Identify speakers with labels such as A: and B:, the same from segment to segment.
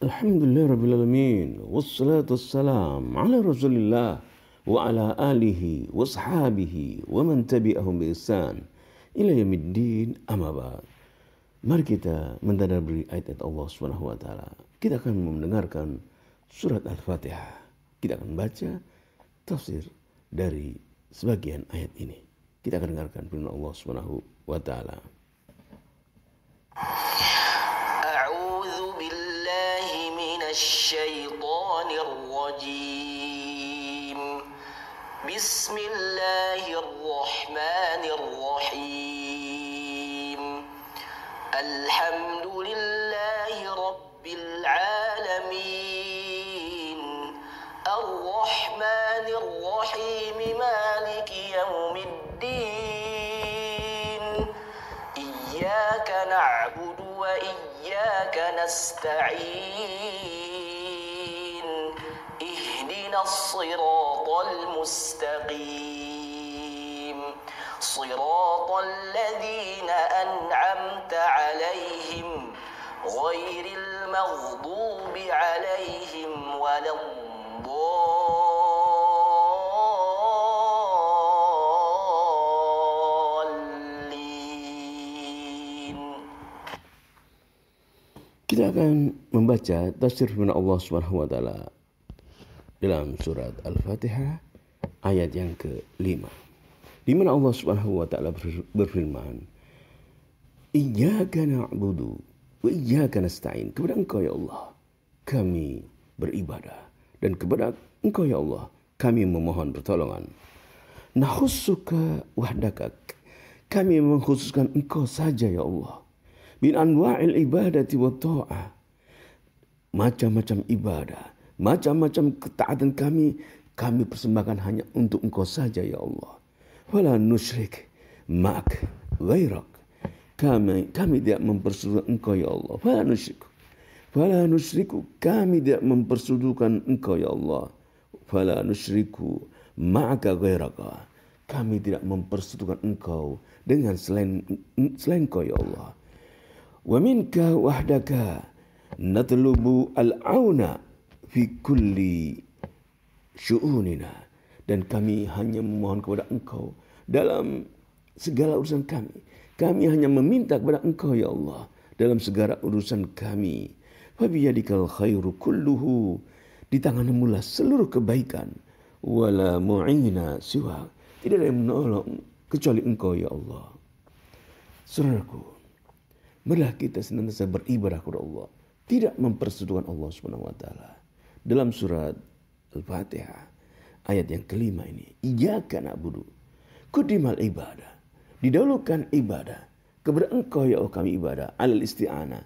A: Alhamdulillahirrabbilalamin. Wassalatu wassalam ala rasulillah wa ala alihi wa sahabihi wa man tabi'ahum bi ihsan ila yaumiddin amma ba'd. Mari kita mentadabburi ayat-ayat Allah Subhanahu wa taala. Kita akan mendengarkan surat Al-Fatihah. Kita akan baca tafsir dari sebagian ayat ini. Kita akan dengarkan firman Allah Subhanahu wa taala.
B: الشيطان الرجيم بسم الله الرحمن الرحيم الحمد لله رب العالمين الرحمن الرحيم مالك يوم الدين إياك نعبد وإياك نستعين الصراط المستقيم صراط الذين أنعمت عليهم غير المغضوب عليهم ولا الضالين.
A: Kita akan membaca tafsir firman Allah Subhanahu wa taala dalam surat Al-Fatihah ayat yang ke-5, di mana Allah Subhanahu wa taala berfirman, Iyyaka na'budu wa iyyaka nasta'in. Kepada Engkau ya Allah kami beribadah, dan kepada Engkau ya Allah kami memohon pertolongan. Nahussuka wahdakak. Kami mengkhususkan Engkau saja ya Allah. Bin anwa'il ibadati wa ta'ah. Macam-macam ibadah, macam-macam ketaatan kami persembahkan hanya untuk Engkau saja ya Allah. Wala nusyrik ma'ak ghairak. Kami tidak mempersekutukan Engkau ya Allah. Wala nusyriku. Kami tidak mempersekutukan Engkau ya Allah. Wala nusyriku ma'aka ghairaka. Kami tidak mempersekutukan Engkau dengan selain Engkau ya Allah. Wa minka wahdaka natlubu al-auna fi kulli syu'unina. Dan kami hanya memohon kepada Engkau dalam segala urusan kami. Kami hanya meminta kepada Engkau ya Allah dalam segala urusan kami. Fa biyadikal khairu kulluhu. Di tangan-Mu lah seluruh kebaikan. Wala mu'ina siwa. Tidak ada yang menolong kecuali Engkau ya Allah. Saudaraku, marilah kita senantiasa beribadah kepada Allah, tidak mempersekutukan Allah Subhanahu wa taala. Dalam surat Al-Fatihah ayat yang ke-5 ini, Iyyaka na'budu, qudimal ibadah, didahulukan ibadah kepada Engkau ya Allah kami ibadah, alal isti'anah,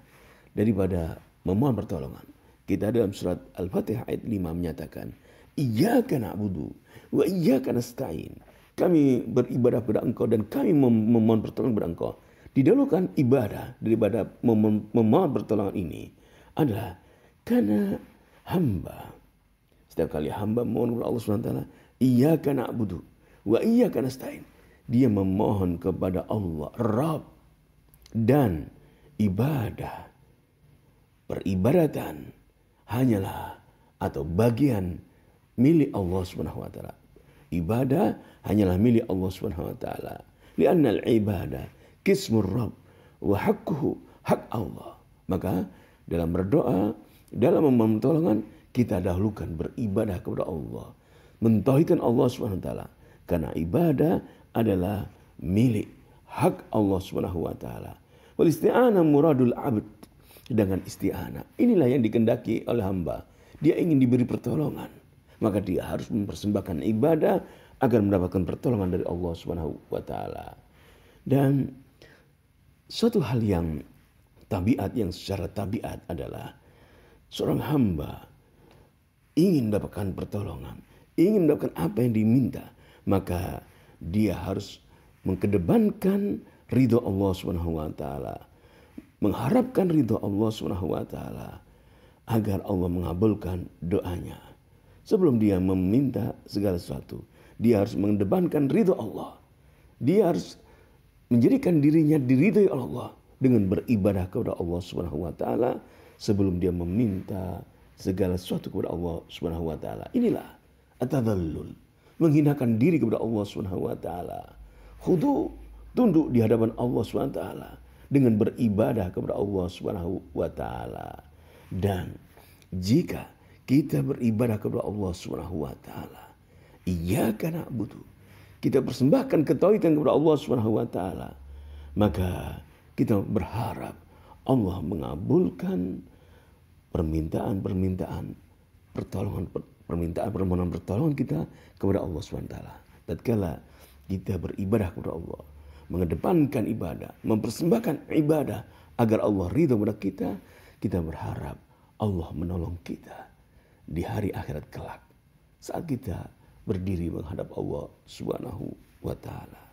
A: daripada memohon pertolongan. Kita dalam surat Al-Fatihah ayat 5 menyatakan, Iyyaka na'budu wa iyyaka nasta'in. Kami beribadah kepada Engkau dan kami memohon pertolongan kepada Engkau. Didahulukan ibadah daripada memohon pertolongan ini adalah karena hamba, setiap kali hamba memohon kepada Allah SWT, Iyyaka na'budu wa iyyaka nasta'in, dia memohon kepada Allah Rabb, dan ibadah, peribadatan hanyalah atau bagian milik Allah SWT. Ibadah hanyalah milik Allah SWT. Li'anna al-ibadah kismur Rabb wa haqquhu hak Allah. Maka dalam berdoa, dalam memohon pertolongan, kita dahulukan beribadah kepada Allah, mentauhidkan Allah SWT, karena ibadah adalah milik hak Allah SWT. Wal isti'anah muradul abd. Dengan isti'anah, inilah yang dikehendaki oleh hamba. Dia ingin diberi pertolongan, maka dia harus mempersembahkan ibadah agar mendapatkan pertolongan dari Allah SWT. Dan suatu hal yang tabiat, yang secara tabiat adalah seorang hamba ingin mendapatkan pertolongan, ingin mendapatkan apa yang diminta, maka dia harus mengedepankan ridho Allah SWT, mengharapkan ridho Allah SWT agar Allah mengabulkan doanya. Sebelum dia meminta segala sesuatu, dia harus mengedepankan ridho Allah. Dia harus menjadikan dirinya diridhoi oleh Allah dengan beribadah kepada Allah Subhanahu wa taala sebelum dia meminta segala sesuatu kepada Allah Subhanahu wa taala. Inilah at-tadhallul, menghinakan diri kepada Allah Subhanahu wa taala. Khudu, tunduk di hadapan Allah Subhanahu wa taala dengan beribadah kepada Allah Subhanahu wa taala. Dan jika kita beribadah kepada Allah Subhanahu wa taala, iyyaka na'budu, kita persembahkan ketauhidan kepada Allah Subhanahu wa taala, maka kita berharap Allah mengabulkan permintaan permohonan pertolongan kita kepada Allah Subhanahu wa taala. Tatkala kita beribadah kepada Allah, mengedepankan ibadah, mempersembahkan ibadah agar Allah ridha kepada kita, kita berharap Allah menolong kita di hari akhirat kelak saat kita berdiri menghadap Allah Subhanahu wa taala.